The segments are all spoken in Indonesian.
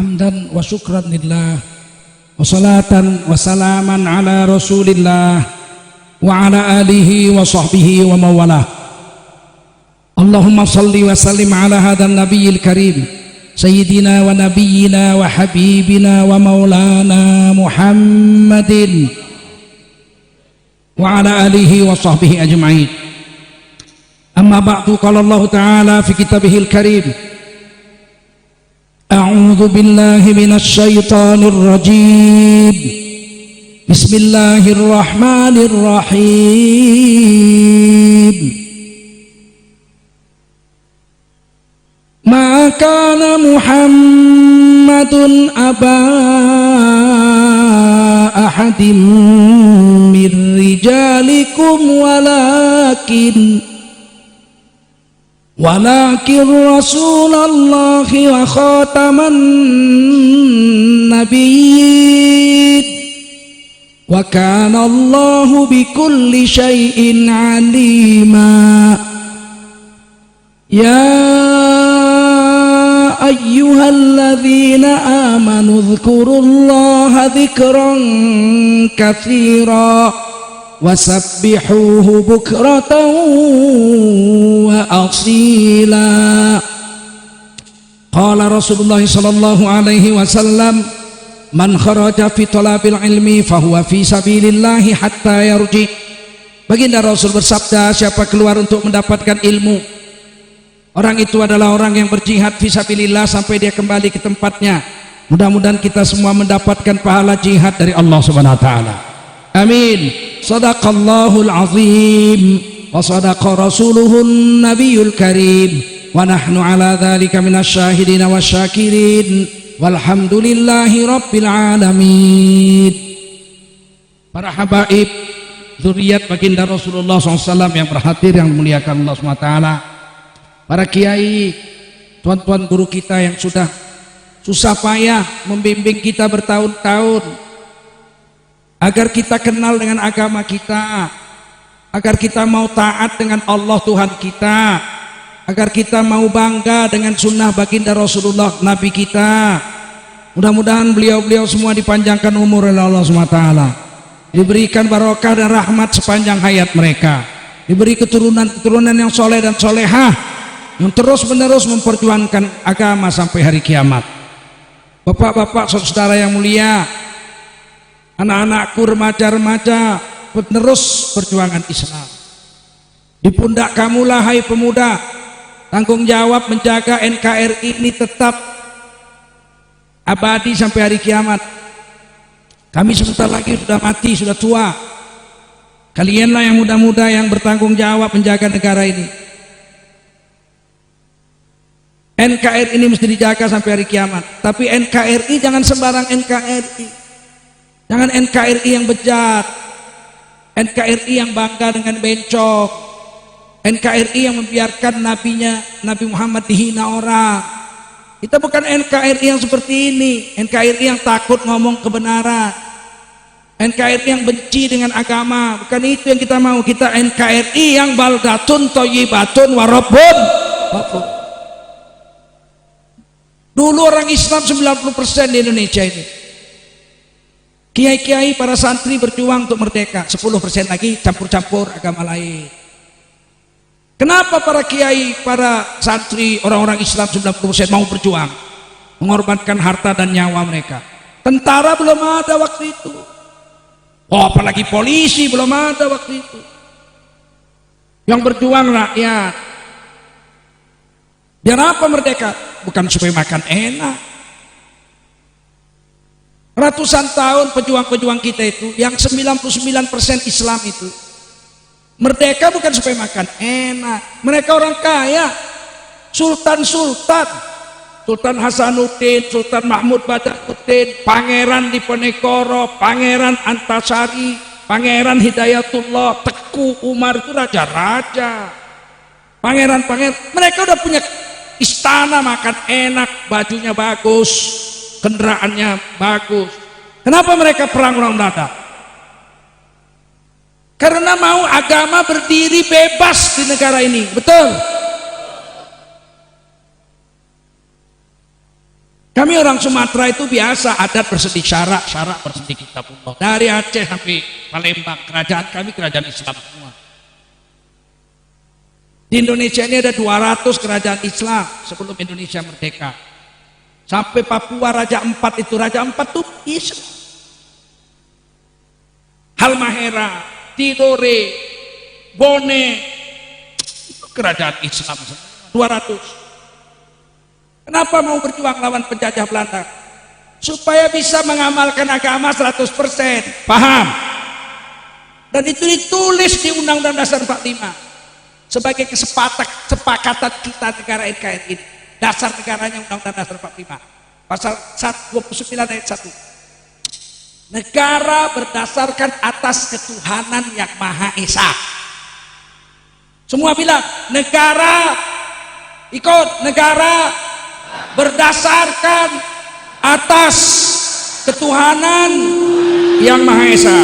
hamdan wa syukran lillah wa salatan wa salaman ala rasulillah wa ala alihi wa sahbihi wa mawalah. Allahumma salli wa sallim ala hadan nabiyil karim sayyidina wa nabiyyina wa habibina wa maulana Muhammadin wa ala alihi wa sahbihi ajma'in. Amma ba'du, qala Allah ta'ala fi kitabihil karim, a'udzu billahi minasy syaithanir rajim. Bismillahirrahmanirrahim. Ma kana Muhammadun aba ahadim mir rijalikum walakin Rasulullahi wa khataman nabiyyin wa kana Allahu bikulli syai'in alima. Ya ayyuhalladzina amanu dzkurullaha dzikran katsira wasabbihuhu bukratan wa asila. Qala Rasulullah sallallahu alaihi wasallam, man kharaja fi talabil ilmi fahuwa fi sabilillahi hatta yarji. Baginda Rasul bersabda, siapa keluar untuk mendapatkan ilmu, orang itu adalah orang yang berjihad fi sabilillah sampai dia kembali ke tempatnya. Mudah-mudahan kita semua mendapatkan pahala jihad dari Allah Subhanahu wa taala. Amin. Sadaqallahul azim wa sadaqa rasuluhun nabiyul karim wa nahnu ala dzalika minasyahidin wasyakirin walhamdulillahi rabbil alamin. Para habaib zuriat baginda Rasulullah SAW yang berhadir, yang memuliakan Allah SWT, para kiai, tuan-tuan guru kita yang sudah susah payah membimbing kita bertahun-tahun agar kita kenal dengan agama kita, agar kita mau taat dengan Allah Tuhan kita, agar kita mau bangga dengan sunnah baginda Rasulullah Nabi kita. Mudah-mudahan beliau-beliau semua dipanjangkan umur oleh Allah SWT, diberikan barokah dan rahmat sepanjang hayat mereka, diberi keturunan-keturunan yang soleh dan solehah yang terus-menerus memperjuangkan agama sampai hari kiamat. Bapak-bapak, saudara yang mulia, anak-anakku, remaja-remaja, penerus perjuangan Islam, di pundak kamulah hai pemuda tanggung jawab menjaga NKRI ini tetap abadi sampai hari kiamat. Kami sebentar lagi sudah mati, sudah tua. Kalianlah yang muda-muda yang bertanggung jawab menjaga negara ini. NKRI ini mesti dijaga sampai hari kiamat. Tapi NKRI jangan sembarang NKRI. Jangan NKRI yang bejat, NKRI yang bangga dengan bencong, NKRI yang membiarkan Nabi Muhammad dihina orang. Kita bukan NKRI yang seperti ini, NKRI yang takut ngomong kebenaran, NKRI yang benci dengan agama. Bukan itu yang kita mau. Kita NKRI yang baldatun thayyibatun wa rabbun ghafur. Dulu orang Islam 90% di Indonesia ini. Kiai-kiai, para santri berjuang untuk merdeka, 10% lagi campur-campur agama lain. Kenapa para kiai, para santri, orang-orang Islam 90% mau berjuang, mengorbankan harta dan nyawa mereka? Tentara belum ada waktu itu. Oh, apalagi polisi belum ada waktu itu. Yang berjuang rakyat. Biar apa merdeka? Bukan supaya makan enak. Ratusan tahun pejuang-pejuang kita itu, yang 99% Islam itu, merdeka bukan supaya makan enak. Mereka orang kaya, Sultan Hasanuddin, Sultan Mahmud Badaruddin, Pangeran Diponegoro, Pangeran Antasari, Pangeran Hidayatullah, Teku Umar, itu raja-raja, pangeran-pangeran. Mereka udah punya istana, makan enak, bajunya bagus, kendaraannya bagus. Kenapa mereka perang orang Belanda? Karena mau agama berdiri bebas di negara ini, betul? Kami orang Sumatera itu biasa adat bersedih syarak bersedih kitabullah. Dari Aceh sampai Palembang, kerajaan kami kerajaan Islam semua. Di Indonesia ini ada 200 kerajaan Islam sebelum Indonesia merdeka. Sampai Papua Raja Empat itu, Raja Empat itu Islam. Halmahera, Tidore, Bone, itu kerajaan Islam semua. 200. Kenapa mau berjuang lawan penjajah Belanda? Supaya bisa mengamalkan agama 100%. Paham? Dan itu ditulis di Undang-Undang Dasar 45 sebagai kesepakatan kita negara NKRI ini. Dasar negaranya Undang-Undang Dasar 45 pasal 29 ayat 1. Negara berdasarkan atas ketuhanan yang Maha Esa. Semua bilang negara, ikut, negara berdasarkan atas ketuhanan yang Maha Esa.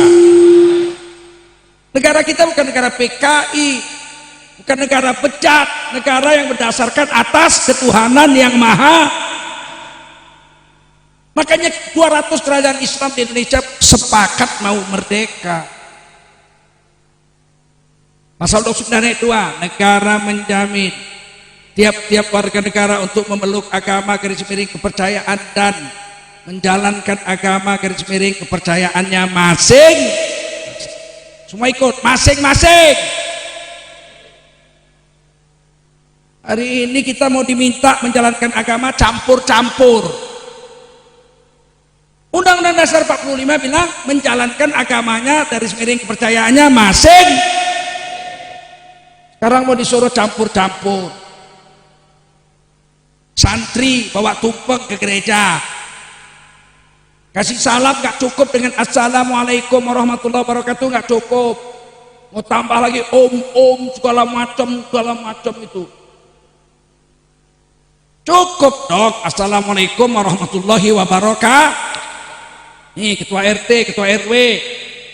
Negara kita bukan negara PKI, bukan negara bejat, negara yang berdasarkan atas ketuhanan yang Maha. Makanya 200 kerajaan Islam di Indonesia sepakat mau merdeka. Pasal 29 ayat 2, negara menjamin tiap-tiap warga negara untuk memeluk agama garis miring kepercayaan dan menjalankan agama garis miring kepercayaannya masing. Semua ikut, masing-masing. Hari ini kita mau diminta menjalankan agama campur-campur. Undang-Undang Dasar 45 bilang menjalankan agamanya garis miring kepercayaannya masing. Sekarang mau disuruh campur-campur. Santri bawa tumpeng ke gereja, kasih salam gak cukup dengan assalamualaikum warahmatullahi wabarakatuh, gak cukup, mau tambah lagi om segala macam itu. Cukup dong assalamualaikum warahmatullahi wabarakatuh. Nih ketua RT, ketua RW,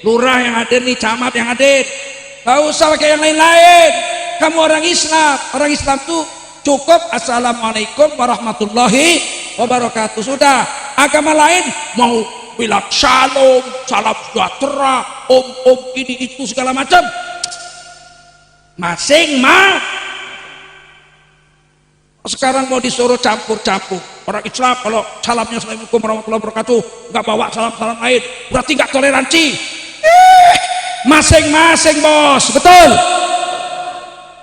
lurah yang hadir nih, camat yang hadir, gak usah pakai yang lain-lain. Kamu orang Islam tuh cukup assalamualaikum warahmatullahi wabarakatuh. Sudah. Agama lain mau bilang shalom, salam sejahtera, om ini itu segala macam, sekarang mau disuruh campur-campur. Orang Islam kalau salamnya assalamualaikum warahmatullahi wabarakatuh nggak bawa salam-salam lain, berarti nggak toleransi. Masing-masing bos, betul.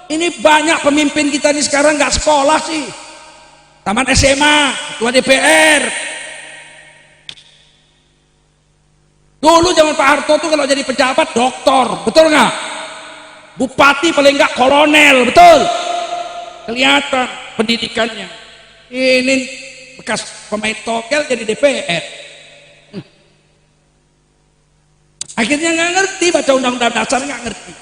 Ini banyak pemimpin kita ini sekarang nggak sekolah sih, taman SMA, ketua DPR. Dulu zaman Pak Harto tuh kalau jadi pejabat doktor, betul nggak? Bupati paling nggak kolonel, betul. Kelihatan pendidikannya. Ini bekas pemain togel jadi DPR. Akhirnya nggak ngerti baca undang-undang dasar, nggak ngerti.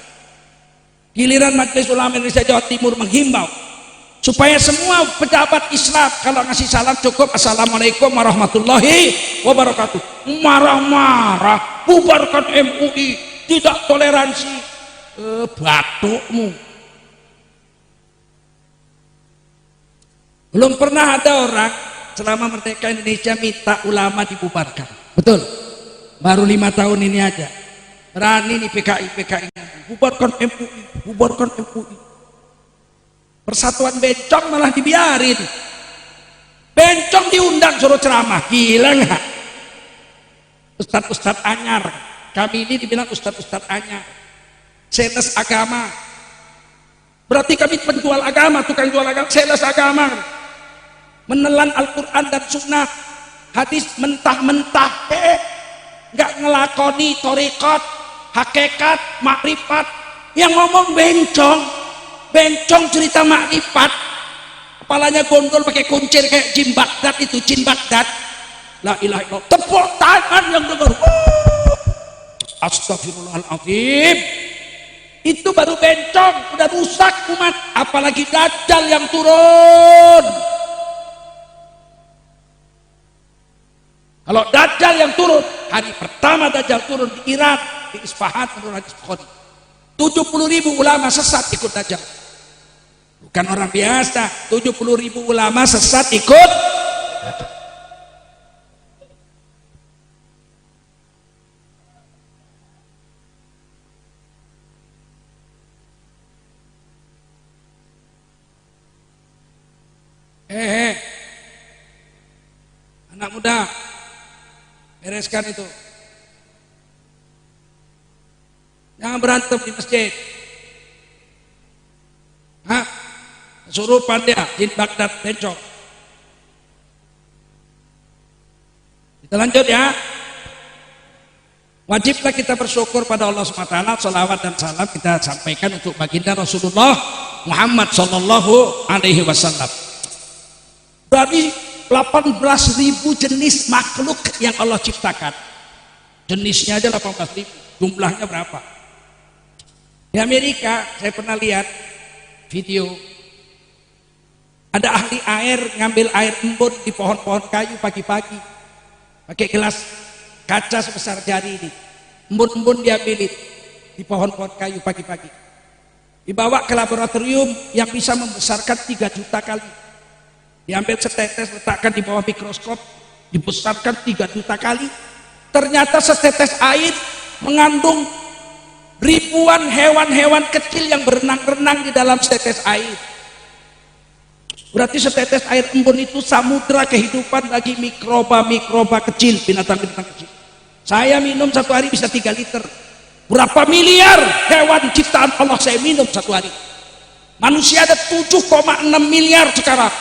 Giliran Majelis Ulama Indonesia Jawa Timur menghimbau supaya semua pejabat Islam kalau ngasih salam cukup assalamualaikum warahmatullahi wabarakatuh. Marah-marah, bubarkan MUI, tidak toleransi. Batukmu. Belum pernah ada orang selama merdeka Indonesia minta ulama dibubarkan, betul. Baru 5 tahun ini aja berani nih PKI bubarkan MUI. Persatuan Bencong malah dibiarin. Bencong diundang suruh ceramah, gila nggak? Ustadz anyar, kami ini dibilang ustadz anyar, sales agama. Berarti kami penjual agama, tukang jual agama, sales agama, menelan Al-Quran dan Sunnah, hadis mentah-mentah, nggak ngelakoni thariqat, hakikat, makrifat. Yang ngomong bencong cerita makrifat, kepalanya gondol pakai kuncir kayak jin Baghdad. La ilaha illallah, tepuk tangan yang dengar. Astagfirullahaladzim. Itu baru bencong, udah rusak umat, apalagi Dajjal yang turun. Kalau Dajjal yang turun, hari pertama Dajjal turun di Iran, di Isfahan menurut hadis Bukhari, 70.000 ulama sesat ikut Dajjal. Bukan orang biasa, 70.000 ulama sesat ikut. Anak muda, bereskan itu. Jangan berantem di masjid. Kesurupan dia, jin Baghdad bencong. Kita lanjut ya. Wajiblah kita bersyukur pada Allah SWT. Salawat dan salam kita sampaikan untuk baginda Rasulullah Muhammad Sallallahu Alaihi Wasallam. Dari 18.000 jenis makhluk yang Allah ciptakan, jenisnya aja 18.000. Jumlahnya berapa? Di Amerika saya pernah lihat video, ada ahli air ngambil air embun di pohon-pohon kayu pagi-pagi pakai gelas kaca sebesar jari ini. Embun-embun diambilin di pohon-pohon kayu pagi-pagi, dibawa ke laboratorium yang bisa membesarkan 3 juta kali. Diambil setetes, letakkan di bawah mikroskop, dibesarkan 3 juta kali. Ternyata setetes air mengandung ribuan hewan-hewan kecil yang berenang-renang di dalam setetes air. Berarti setetes air embun itu samudra kehidupan bagi mikroba-mikroba kecil, binatang-binatang kecil. Saya minum satu hari bisa 3 liter. Berapa miliar hewan ciptaan Allah saya minum satu hari. Manusia ada 7,6 miliar sekarang.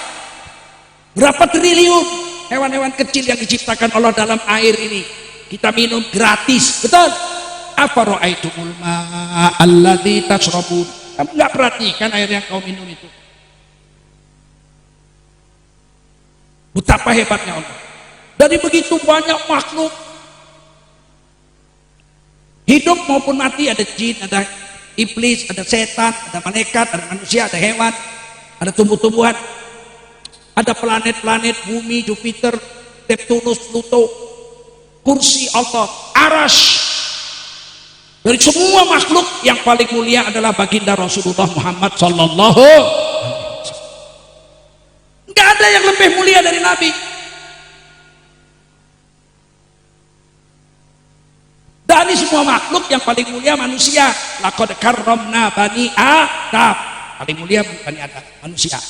Berapa triliun hewan-hewan kecil yang diciptakan Allah dalam air ini kita minum gratis, betul? Afara'aitumul ma'a alladzi tashrabun. Kamu nggak perhatikan air yang kau minum itu? Betapa hebatnya Allah. Dari begitu banyak makhluk hidup maupun mati, ada jin, ada iblis, ada setan, ada malaikat, ada manusia, ada hewan, ada tumbuh-tumbuhan, ada planet-planet, bumi, Jupiter, Neptunus, Pluto, kursi Allah, Arash. Dari semua makhluk yang paling mulia adalah baginda Rasulullah Muhammad Sallallahu Alaihi Wasallam. Nggak ada yang lebih mulia dari Nabi. Dari semua makhluk yang paling mulia manusia. Laqad karramna bani Adam. Paling mulia bani Adam, manusia.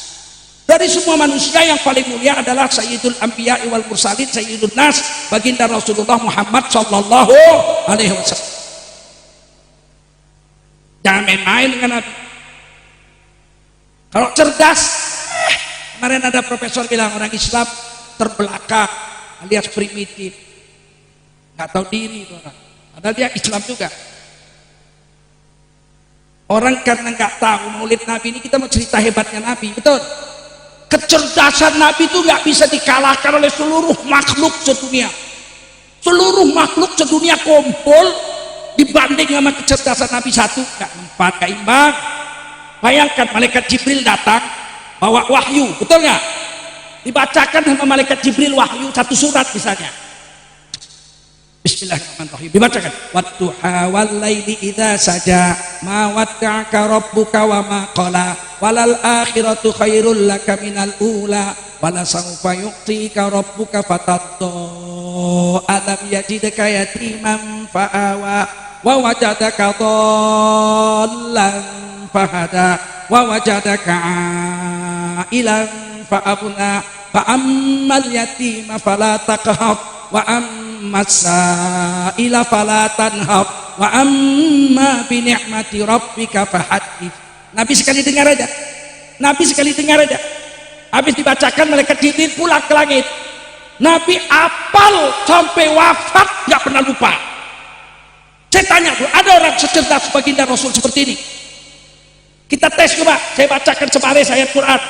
Dari semua manusia yang paling mulia adalah Sayyidul Anbiya wal Mursalin, Sayyidun Nas, baginda Rasulullah Muhammad Sallallahu Alaihi Wasallam. Jangan main-main dengan Nabi. Kalau cerdas, kemarin ada profesor bilang orang Islam terbelakang alias primitif, nggak tahu diri itu orang. Padahal dia Islam juga. Orang karena nggak tahu maulid Nabi ini, kita mau cerita hebatnya Nabi, betul? Kecerdasan Nabi itu nggak bisa dikalahkan oleh seluruh makhluk sedunia. Seluruh makhluk sedunia kumpul dibanding sama kecerdasan Nabi satu, nggak mempan, nggak imbang. Bayangkan malaikat Jibril datang bawa wahyu, betul nggak? Dibacakan sama malaikat Jibril wahyu satu surat misalnya. Bismillahirrahmanirrahim. Dibacakan. Wadduha wal laili idza saja ma wadda'aka rabbuka wa ma qala walal akhiratu khairul laka minal ula wala sawfa yu'tika rabbuka fatadda alam yajidka yatiman fa'awa wa wajadaka dhallan fahada wa wajadaka ilan fa'abna fa'ammal yatima fala taqhar wa masaila fala tanhar wa amma bi ni'mati rabbika fahaddits. Nabi sekali dengar aja. Nabi sekali dengar aja. Habis dibacakan malaikat Jibril pulang ke langit. Nabi apal sampai wafat enggak pernah lupa. Saya tanya tuh, ada orang secerdas baginda Rasul seperti ini? Kita tes coba. Saya bacakan sebaris ayat Quran.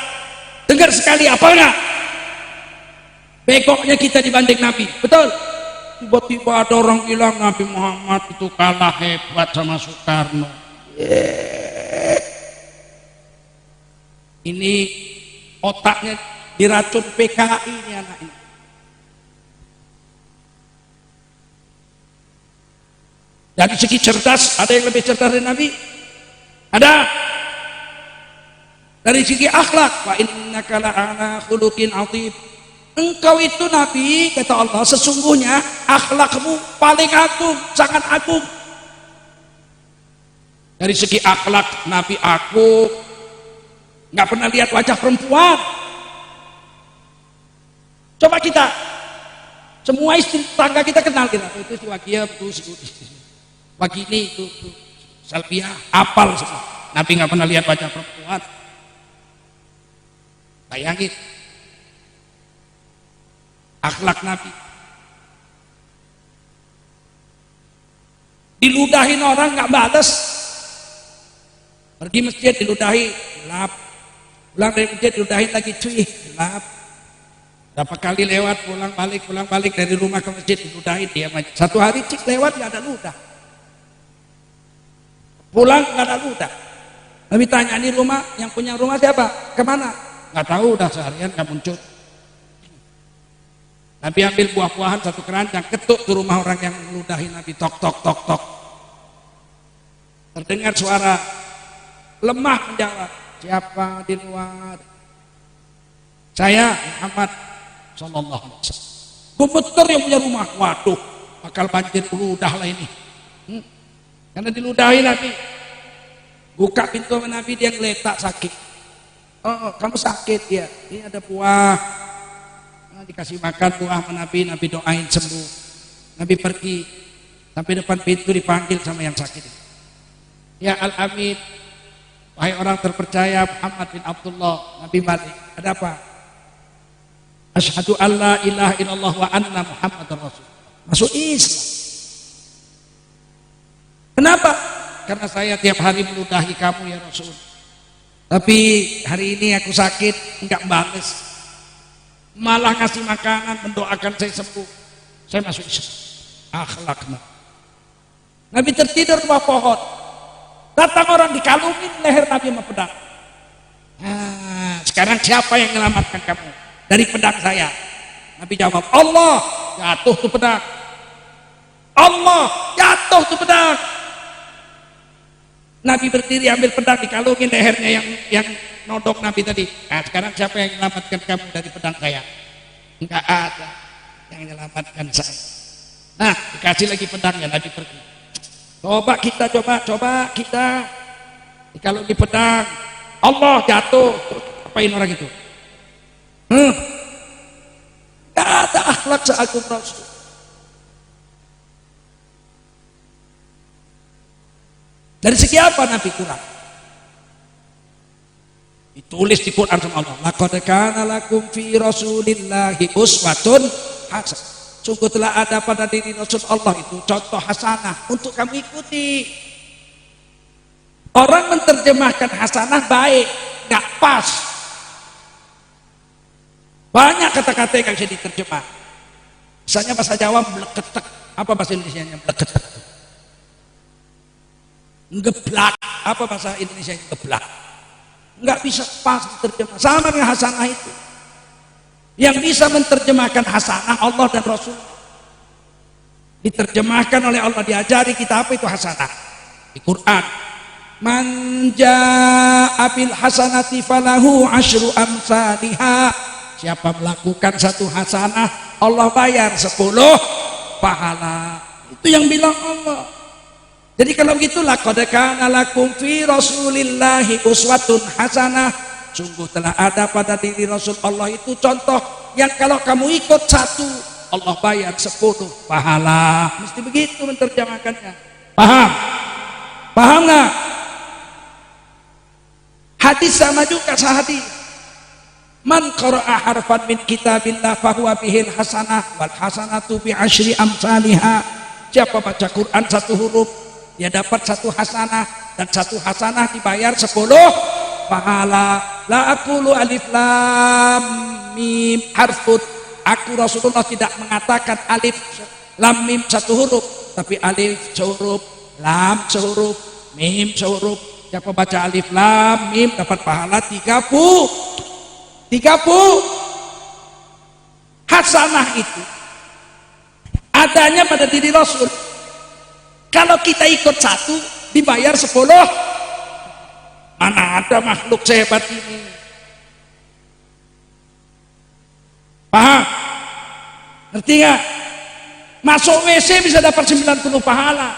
Dengar sekali apalnya. Begoknya kita dibanding Nabi. Betul? Tiba-tiba ada orang bilang Nabi Muhammad itu kalah hebat sama Soekarno. Ini otaknya diracun PKI ini anak ini. Dari segi cerdas, ada yang lebih cerdas dari Nabi? Ada. Dari segi akhlak, wa innaka la'ala khuluqin 'adzim. Engkau itu Nabi, kata Allah, sesungguhnya akhlakmu paling agung, sangat agung. Dari segi akhlak Nabi aku nggak pernah lihat wajah perempuan. Coba kita semua istri tangga kita kenal kita, itu si Wakia, itu si Wakini, itu Salpia, apal semua. Nabi nggak pernah lihat wajah perempuan. Bayangin akhlak Nabi. Diludahin orang nggak batas, pergi masjid diludahi, gelap. Pulang dari masjid diludahin lagi, cuy, gelap. Berapa kali lewat pulang balik dari rumah ke masjid diludahin dia. Satu hari cik lewat nggak ada ludah, pulang nggak ada ludah. Nabi tanya, ini rumah, yang punya rumah siapa? Kemana? Nggak tahu, udah seharian nggak muncul. Nabi ambil buah-buahan satu keranjang, ketuk ke rumah orang yang meludahi Nabi, tok tok tok tok. Terdengar suara lemah menjawab, siapa di luar? Saya Muhammad sallallahu alaihi wasallam. Gemeter yang punya rumah, waduh, bakal banjir ludah lah ini. Karena diludahi Nabi. Buka pintu Nabi, dia ngeletak sakit. Oh, kamu sakit ya? Ini ada buah. Nah, dikasih makan buah sama Nabi, Nabi doain sembuh. Nabi pergi sampai depan pintu dipanggil sama yang sakit. Ya Al-Amin, wahai orang terpercaya Muhammad bin Abdullah. Nabi balik, ada apa? Asyhadu an la ilaha illallah wa anna Muhammadar Rasul. Masuk Islam. Kenapa? Karena saya tiap hari meludahi kamu ya Rasul. Tapi hari ini aku sakit, enggak bales. Malah ngasih makanan, mendoakan saya sembuh. Saya masuk Islam. Akhlaknya. Nabi tertidur di bawah pohon. Datang orang dikalungin leher Nabi sama pedang. Nah, sekarang siapa yang menyelamatkan kamu dari pedang saya? Nabi jawab, Allah. Jatuh tuh pedang. Allah, jatuh tuh pedang. Nabi berdiri ambil pedang dikalungin lehernya yang nodok Nabi tadi. Nah, sekarang siapa yang menyelamatkan kamu dari pedang saya? Enggak ada yang menyelamatkan saya. Nah, dikasih lagi pedangnya, Nabi pergi. Coba kita dikalungi pedang. Allah, jatuh. Apain orang itu? Enggak ada akhlak seagung Rasul. Dari segi apa Nabi kurang? Ditulis di Quran sama Allah, laqad kana lakum fi rasulillahi uswatun hasanah. Sungguh telah ada pada diri Rasul Allah itu contoh hasanah untuk kamu ikuti. Orang menerjemahkan hasanah baik, nggak pas. Banyak kata-kata yang nggak bisa diterjemah. Misalnya bahasa Jawa meleketek, apa bahasa Indonesianya meleketek? Ngeblak, apa bahasa Indonesia ngeblak? Nggak bisa pas diterjemah. Sama dengan hasanah itu. Yang bisa menerjemahkan hasanah Allah dan Rasul. Diterjemahkan oleh Allah, diajari kita apa itu hasanah. Di Quran, man jaa'a bil hasanati falahu asyru amsalihha. Siapa melakukan satu hasanah, Allah bayar 10 pahala. Itu yang bilang Allah. Jadi kalau begitu, laqad kana lakum fi rasulillahi uswatun hasanah. Sungguh telah ada pada diri Rasul Allah itu contoh yang kalau kamu ikut satu, Allah bayar 10 pahala. Mesti begitu menerjemahkannya. Paham? Paham nggak? Hadis sama juga sahadi. Man qara'a harfan min kitabillah fahuwa bihil hasanah wal hasanatu bi asyri amsalihha. Siapa baca Quran satu huruf, dia dapat 1 hasanah, dan 1 hasanah dibayar 10 pahala. La aqulu alif lam mim harfun. Aku Rasulullah tidak mengatakan alif lam mim 1 huruf, tapi alif sehuruf, lam sehuruf, mim sehuruf. Siapa baca alif lam mim dapat pahala 30 hasanah. Itu adanya pada diri Rasul. Kalau kita ikut 1 dibayar 10. Mana ada makhluk sehebat ini? Paham? Ngerti gak? Masuk WC bisa dapat 90 pahala.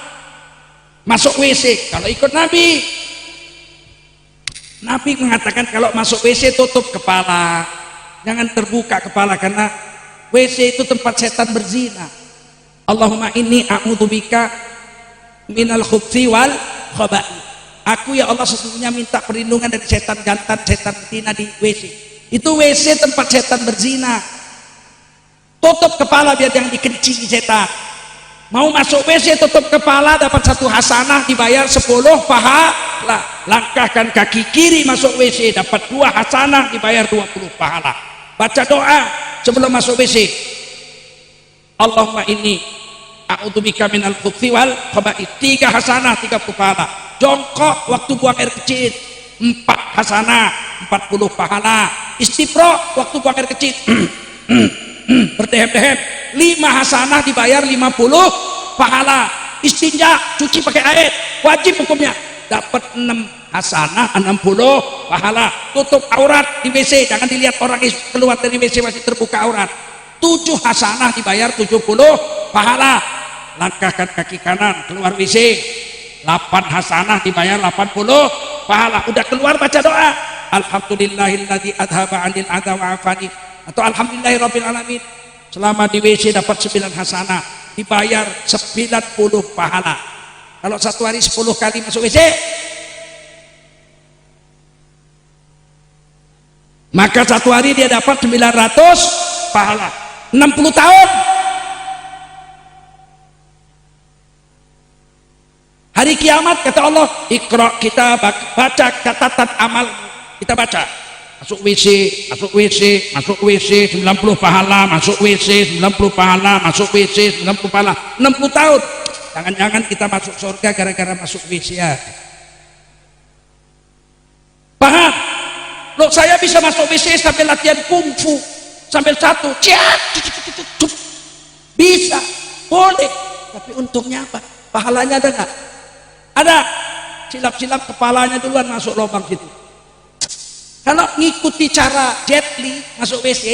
Masuk WC kalau ikut Nabi. Nabi mengatakan kalau masuk WC tutup kepala, jangan terbuka kepala, karena WC itu tempat setan berzina. Allahumma inni a'udzubika minal khubthi wal khaba'ith. Aku ya Allah sesungguhnya minta perlindungan dari setan jantan, setan betina di WC. Itu WC tempat setan berzina. Tutup kepala biar jangan dikencingi setan. Mau masuk WC tutup kepala, dapat 1 hasanah, dibayar 10 pahala. Langkahkan kaki kiri masuk WC, dapat 2 hasanah, dibayar 20 pahala. Baca doa sebelum masuk WC. Allahumma inni a'udzubika minal khubthi wal khaba'ith. 3 hasanah, 30 pahala. Jongkok waktu buang air kecil, 4 hasanah, 40 pahala. Istibro waktu buang air kecil, berdehem-dehem, 5 hasanah, dibayar 50 pahala. Istinja, cuci pakai air, wajib hukumnya, dapat 6 hasanah, 60 pahala. Tutup aurat di WC, jangan dilihat orang keluar dari WC masih terbuka aurat, 7 hasanah, dibayar 70 pahala. Langkahkan kaki kanan keluar WC, 8 hasanah, dibayar 80 pahala. Udah keluar baca doa, alhamdulillahilladzi adhaba 'anil adha wa afani, atau alhamdulillahirabbil alamin. Selama di WC dapat 9 hasanah, dibayar 90 pahala. Kalau satu hari 10 kali masuk WC, maka satu hari dia dapat 900 pahala. 60 tahun. Hari kiamat kata Allah, Iqra, kita baca catatan amal, kita baca. Masuk WC, masuk WC, masuk WC, 90 pahala, masuk WC, 90 pahala, masuk WC, 90 pahala. 60 tahun. Jangan-jangan kita masuk surga gara-gara masuk WC ya. Paham? Loh, saya bisa masuk WC sampai latihan kungfu, sambil 1 bisa, boleh. Tapi untungnya apa? Pahalanya ada nggak? Ada. Silap-silap kepalanya duluan masuk lubang situ. Kalau ngikuti cara Jet Li masuk WC,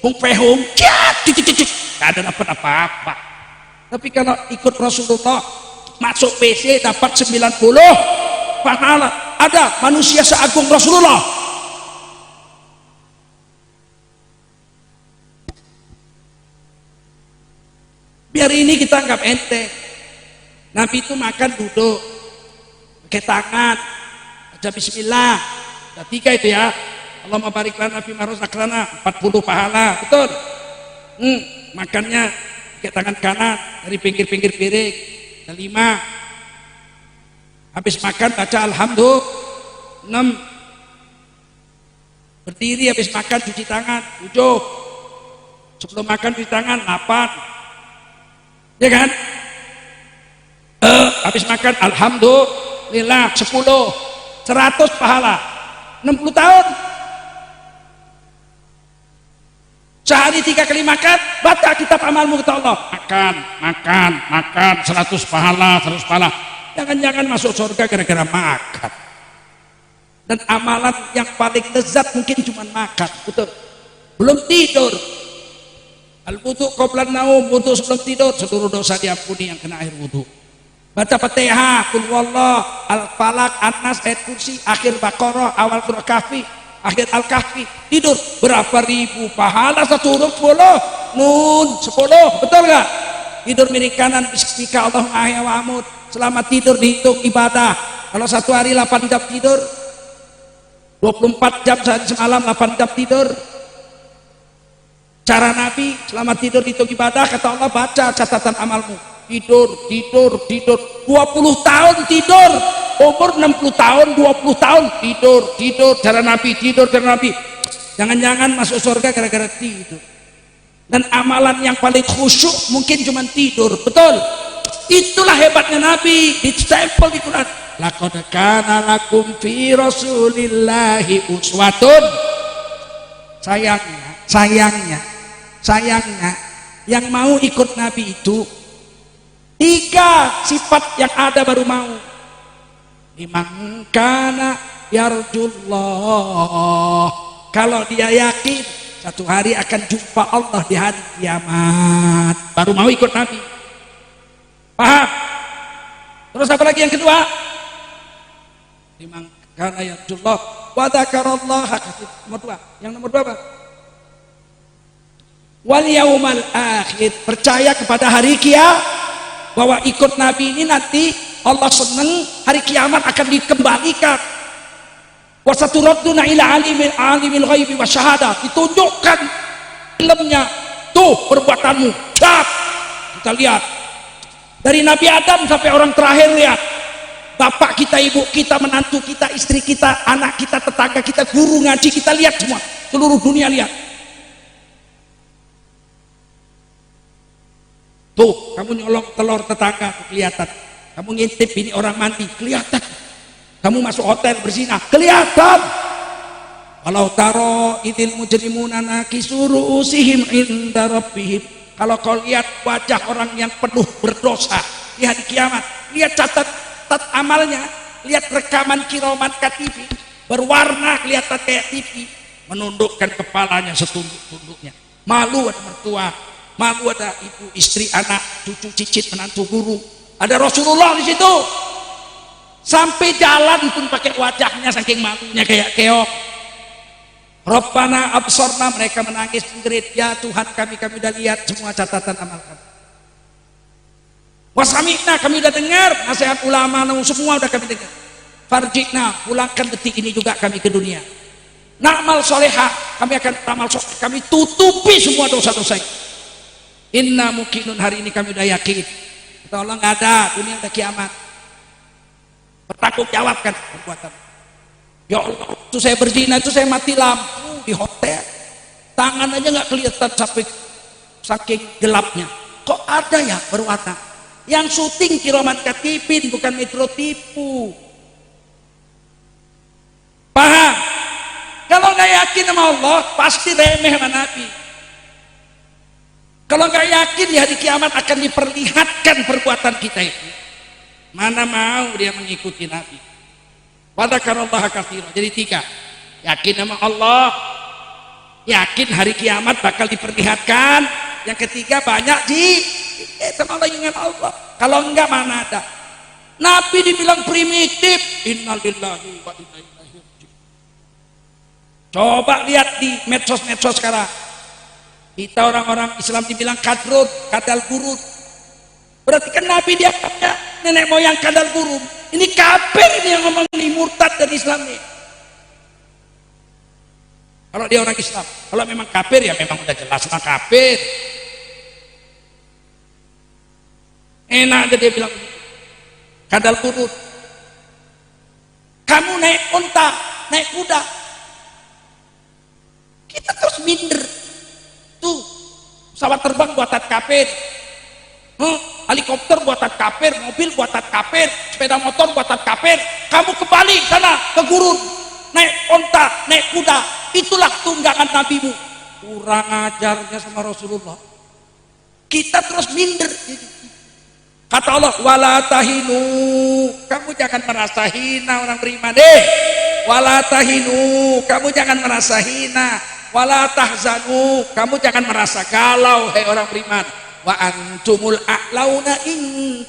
Hung Fehung, nggak ada dapat apa-apa. Tapi kalau ikut Rasulullah masuk WC dapat 90 pahala. Ada manusia seagung Rasulullah. Biar ini kita anggap enteng. Nabi itu makan duduk, pakai tangan, baca bismillah. Ada 3 itu ya. Allahumma barik lana fi ma razaqtana, 40 pahala, betul. Makannya pakai tangan kanan dari pinggir-pinggir piring. Ada 5. Habis makan baca alhamdulillah 6. Berdiri habis makan cuci tangan 7. Sebelum makan cuci tangan 8. Ya kan? Habis makan alhamdulillah 10. 100 pahala. 60 tahun. Sehari 3 kali makan, baca kitab amalmu kata Allah. Makan 100 pahala, 100 pahala. Jangan-jangan masuk surga gara-gara makan. Dan amalan yang paling lezat mungkin cuma makan, betul. Belum tidur. Al-wudu qablan naum, wudu sebelum tidur, seluruh dosa diampuni yang kena air wudu. Baca Fatihah, Qul huwallah, Al-Falaq, An-Nas, ayat kursi, akhir Baqarah, awal surah Kahfi, akhir Al-Kahfi, tidur berapa ribu pahala 1 huruf 10, Nun 10, betul nggak? Tidur miring kanan, bismika Allahumma ahya wa amut. Selama tidur dihitung ibadah. Kalau 1 hari 8 jam tidur, 24 jam sehari semalam 8 jam tidur. Cara Nabi selama tidur dihitung ibadah, kata Allah baca catatan amalmu. Tidur 20 tahun tidur, umur 60 tahun 20 tahun tidur cara Nabi, tidur cara Nabi. Jangan-jangan masuk surga gara-gara tidur. Dan amalan yang paling khusyuk mungkin cuma tidur, betul. Itulah hebatnya Nabi, ditempel di Quran. Laqad kana lakum fi rasulillahi uswatun. Sayangnya yang mau ikut Nabi itu 3 sifat yang ada baru mau. Liman kana yarjullah, kalau dia yakin satu hari akan jumpa Allah di hari kiamat, baru mau ikut Nabi. Paham? Terus apa lagi yang kedua? Liman kana yarjullah wa dzakarallaha katsiran. Nomor 2. Yang nomor 2 apa? wal yaumal akhir, percaya kepada hari kiamat, bahwa ikut Nabi ini nanti Allah senang, hari kiamat akan dikembalikan. Wa saturadduna ila alimil ghaibi wasyahadah, ditunjukkan filmnya, tuh perbuatanmu, cap, kita lihat dari Nabi Adam sampai orang terakhir, lihat bapak kita, ibu kita, menantu kita, istri kita, anak kita, tetangga kita, guru ngaji kita, lihat semua, seluruh dunia lihat. Tuh, kamu nyolong telur tetangga, tuh kelihatan. Kamu ngintip ini orang mandi, kelihatan. Kamu masuk hotel berzina, kelihatan. Walau taro idil mujrimuna nakisu ru'usihim inda rabbihim. Kalau kau lihat wajah orang yang penuh berdosa di hari kiamat, lihat catat amalnya, lihat rekaman kiraman katibi, berwarna kelihatan kayak TV, menundukkan kepalanya setunduk-tunduknya. Malu ada mertua, malu ada ibu, istri, anak, cucu, cicit, menantu, guru. Ada Rasulullah di situ. Sampai jalan pun pakai wajahnya saking malunya kayak keok. Rabbana absorna, mereka menangis menjerit, ya Tuhan kami udah lihat semua catatan amal kami. Wasami'na, kami udah dengar nasihat ulama, semua udah kami dengar. Farji'na, pulangkan detik ini juga kami ke dunia. Na'mal solehah, kami akan amal soleh, kami tutupi semua dosa-dosa. Inna mukinun, hari ini kami udah yakin. Kata Allah, nggak ada, dunia udah kiamat. Bertanggung jawabkan perbuatan. Ya Allah, itu saya berzina, itu saya mati lampu di hotel, tangan aja nggak kelihatan sampai saking gelapnya. Kok ada ya berwarna? Yang syuting kiraman katibin, bukan metro tipu. Paham? Kalau nggak yakin sama Allah, pasti remeh sama Nabi. Kalau nggak yakin di hari kiamat akan diperlihatkan perbuatan kita itu, mana mau dia mengikuti Nabi. Wadzakarallah katsira. Jadi 3, yakin sama Allah, yakin hari kiamat bakal diperlihatkan. Yang ketiga, banyak sama Allah, ingat Allah. Kalau enggak, mana ada. Nabi dibilang primitif, innalillahi wa inna ilaihi raji'un. Coba lihat di medsos-medsos sekarang, kita orang-orang Islam dibilang kadrun, kadal gurun. Berarti kan Nabi dia nenek moyang kadal gurun. Ini kafir ini yang ngomong, ini murtad dari Islam nih. Kalau dia orang Islam, kalau memang kafir ya memang udah jelas lah kafir. Enak aja dia bilang kadal gurun. Kamu naik unta, naik kuda, kita terus minder. Tuh, pesawat terbang buatan kafir, helikopter buatan kafir, mobil buatan kafir, sepeda motor buatan kafir. Kamu kembali sana ke gurun, naik onta, naik kuda, itulah tunggangan nabimu. Kurang ajarnya sama Rasulullah. Kita terus minder. Kata Allah, wala tahinu, kamu jangan merasa hina orang beriman deh. Wala tahinu, kamu jangan merasa hina. Wala tahzanu, kamu jangan merasa galau, hei orang beriman. Wa antumul a'launa in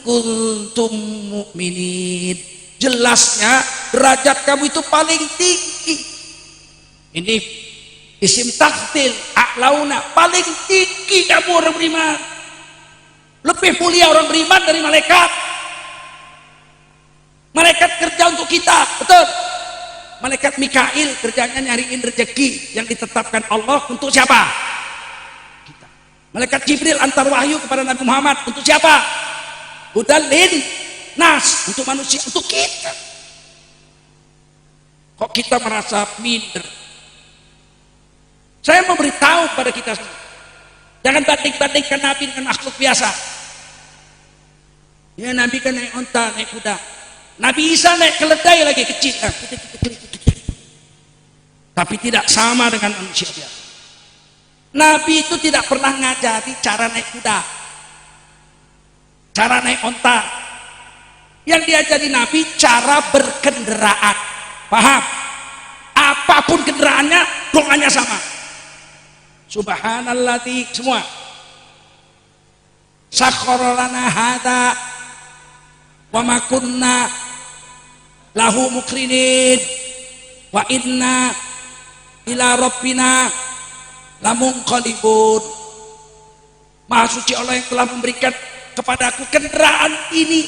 kuntum mu'minin. Jelasnya derajat kamu itu paling tinggi. Ini isim taktil, a'launa, paling tinggi kamu orang beriman. Lebih mulia orang beriman dari malaikat. Malaikat kerja untuk kita, betul. Malaikat Mikail kerjanya nyariin rezeki yang ditetapkan Allah untuk siapa? Kita. Malaikat Jibril antar wahyu kepada Nabi Muhammad untuk siapa? Hudalin nas, untuk manusia, untuk kita. Kok kita merasa minder? Saya mau beritahu kepada kita semua, jangan banding-bandingkan Nabi dengan makhluk biasa. Ya, Nabi kan naik onta, naik kuda. Nabi Isa naik keledai lagi kecil. Tapi tidak sama dengan manusia biasa. Nabi itu tidak pernah ngajari cara naik kuda, cara naik onta. Yang diajari Nabi cara berkendaraan. Paham? Apapun kendaraannya, doanya sama. Subhanalladzi, semua. Sakhkhara lana hada wa ma kunna lahu muqrinin wa inna ila rabbina lamunqalibun. Maha suci Allah yang telah memberikan kepadaku kendaraan ini.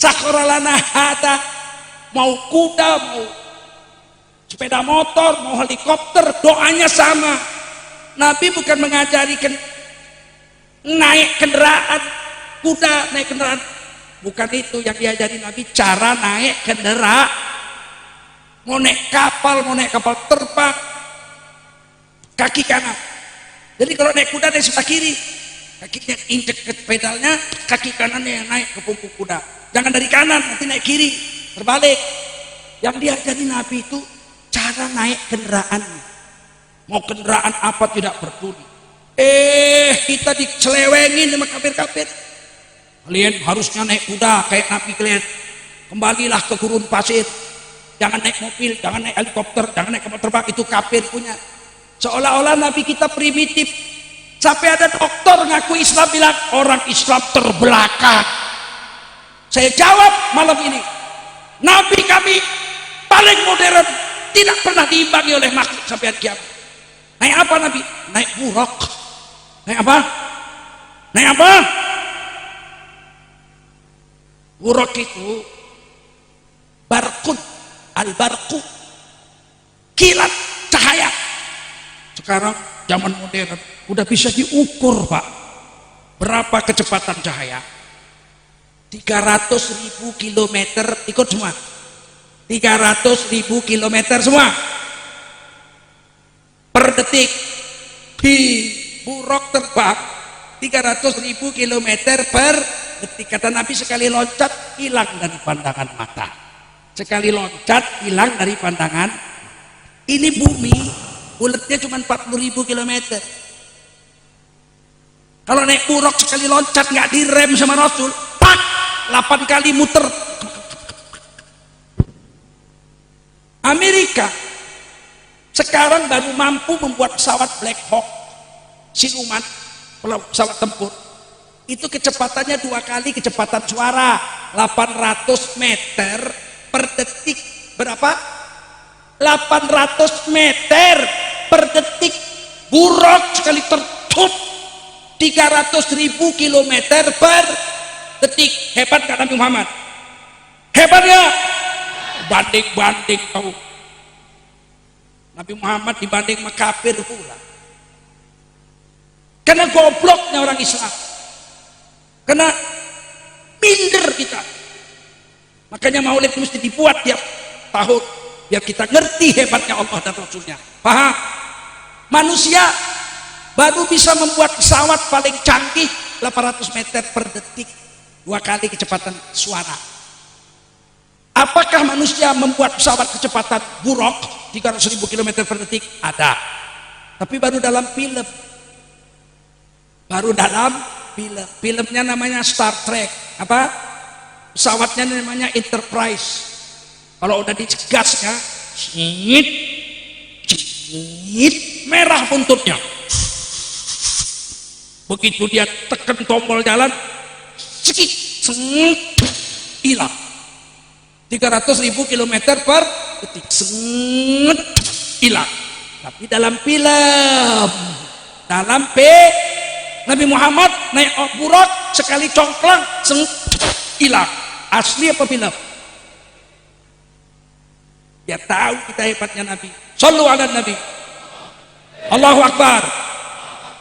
Sakharalana hada, mau kuda, mau sepeda motor, mau helikopter, doanya sama. Nabi bukan mengajari naik kendaraan kuda, naik kendaraan, bukan itu yang diajari Nabi. Cara naik kendaraan, mau naik kapal terbang, kaki kanan. Jadi kalau naik kuda dari sebelah kiri, kakinya injek ke pedalnya, kaki kanannya yang naik ke punggung kuda. Jangan dari kanan, nanti naik kiri, terbalik. Yang diajari Nabi itu cara naik kendaraan. Mau kendaraan apa tidak peduli. Kita dicelewengin sama kafir-kafir. Kalian harusnya naik kuda kayak Nabi kalian. Kembalilah ke gurun pasir. Jangan naik mobil, jangan naik helikopter, jangan naik kapal terbang, itu kafir punya. Seolah-olah Nabi kita primitif. Sampai ada dokter ngaku Islam bilang orang Islam terbelakang. Saya jawab malam ini, Nabi kami paling modern, tidak pernah diimbangi oleh makhluk sampai hari kiamat. Naik apa Nabi? Naik buruk. Naik apa? Naik apa? Buruk itu barkun, al-barku, kilat cahaya. Sekarang zaman modern udah bisa diukur, Pak, berapa kecepatan cahaya. 300.000 kilometer, ikut semua, 300.000 kilometer semua per detik. Di buruk terbang 300.000 kilometer per detik. Kata Nabi sekali loncat hilang dari pandangan mata, sekali loncat hilang dari pandangan. Ini bumi bulatnya cuma 40.000 kilometer. Kalau naik buruk sekali loncat nggak direm sama Rasul, pak, 8 kali muter. Amerika sekarang baru mampu membuat pesawat Black Hawk, siluman, pesawat tempur. Itu kecepatannya 2 kali kecepatan suara, 800 meter per detik. Berapa? 800 meter per detik. Buruk sekali tertutup 300.000 kilometer per detik. Hebat kan Nabi Muhammad? Hebat ya? Banding-banding tahu. Nabi Muhammad dibanding sama kafir pula. Karena gobloknya orang Islam. Karena minder kita. Makanya maulid mesti dibuat tiap tahun biar kita ngerti hebatnya Allah dan Rasulnya. Paham? Manusia baru bisa membuat pesawat paling canggih 800 meter per detik, 2 kali kecepatan suara. Apakah manusia membuat pesawat kecepatan buruk 300.000 km per detik? Ada, tapi baru dalam film. Baru dalam film. Filmnya namanya Star Trek. Apa? Pesawatnya namanya Enterprise. Kalau udah digasnya, cit, merah buntutnya. Begitu dia tekan tombol jalan, sekit, hilang. 300.000 km per detik, hilang. Tapi dalam film, dalam Nabi Muhammad naik buruk sekali congklang, hilang. Asli apa film? Dia tahu kita hebatnya Nabi. Shallu ala Nabi. Allahu Akbar.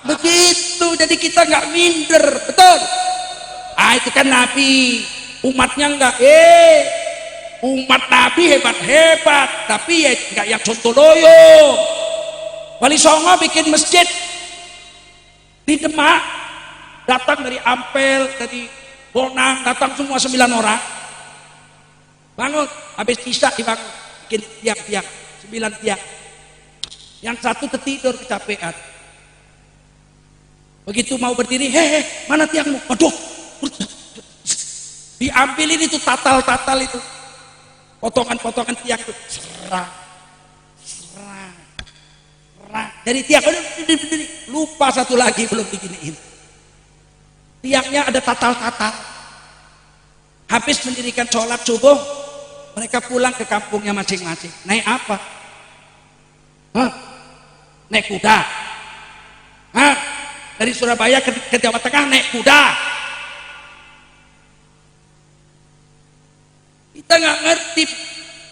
Begitu, jadi kita nggak minder, betul? Itu kan Nabi, umatnya enggak. Umat Nabi hebat-hebat, tapi ya nggak yang sontoloyo. Wali Songo bikin masjid di Demak, datang dari Ampel, dari Bonang, datang semua 9 orang. Bangun, habis isya dibangun, bikin tiang-tiang, 9 tiang. Yang satu tertidur kecapean. Begitu mau berdiri, mana tiangmu? Aduh, diambilin itu tatal-tatal itu, potongan-potongan tiang itu, serang. Dari tiang, lupa satu lagi belum diginiin. Tiangnya ada tatal-tatal. Habis mendirikan sholat subuh, mereka pulang ke kampungnya masing-masing. Naik apa? Naik kuda? dari Surabaya ke Jawa Tengah naik kuda. Kita nggak ngerti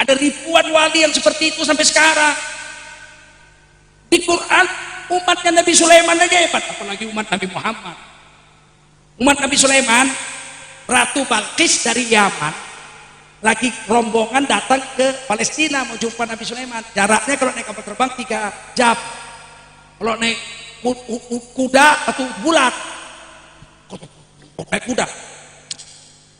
ada ribuan wali yang seperti itu sampai sekarang. Di Quran umatnya Nabi Sulaiman aja hebat, apalagi umat Nabi Muhammad. Umat Nabi Sulaiman, Ratu Balqis dari Yaman lagi rombongan datang ke Palestina mau jumpa Nabi Sulaiman. Jaraknya kalau naik kapal terbang 3 jam, kalau naik kuda atau bulat naik kuda.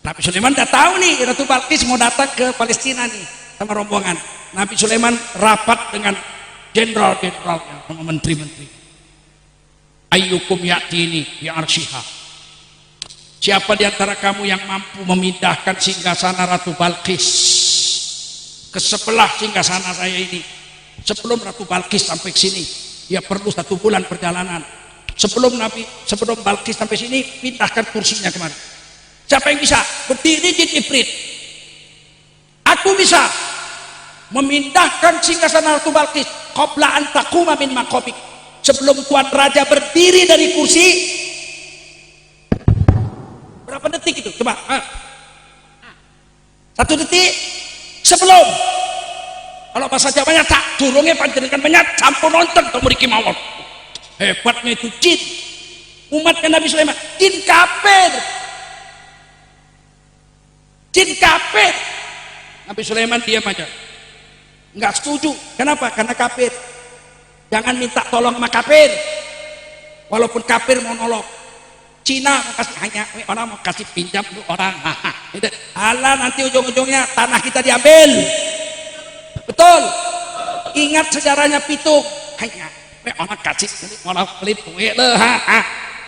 Nabi Sulaiman udah tahu nih Ratu Balqis mau datang ke Palestina nih sama rombongan. Nabi Sulaiman rapat dengan jenderal-jenderalnya sama menteri-menteri. Ayyukum ya'tini ya arsyiha. Siapa di antara kamu yang mampu memindahkan singgasana Ratu Balqis ke sebelah singgasana saya ini? Sebelum Ratu Balqis sampai ke sini, dia perlu 1 bulan perjalanan. Sebelum Balqis sampai sini, pindahkan kursinya kemari. Siapa yang bisa? Berdiri di Ifrit. Aku bisa memindahkan singgasana Ratu Balqis qabla an taquma min maqamik. Sebelum Tuan Raja berdiri dari kursi, berapa detik itu? Coba. 1 detik sebelum. Kalau bahasa Jawanya tak durungnya panjenengan menyat sampun nonton to mriki mawon. Hebatnya itu jin. Umatnya Nabi Sulaiman, jin kafir. Jin kafir. Nabi Sulaiman diam aja. Enggak setuju. Kenapa? Karena kafir. Jangan minta tolong sama kafir. Walaupun kafir mau nolong. Cina mau kasih, hanya orang mau kasih pinjam untuk orang. Alah nanti ujung-ujungnya tanah kita diambil. Betul. Ingat sejarahnya Pitung. Hanya orang kasih orang pelit kue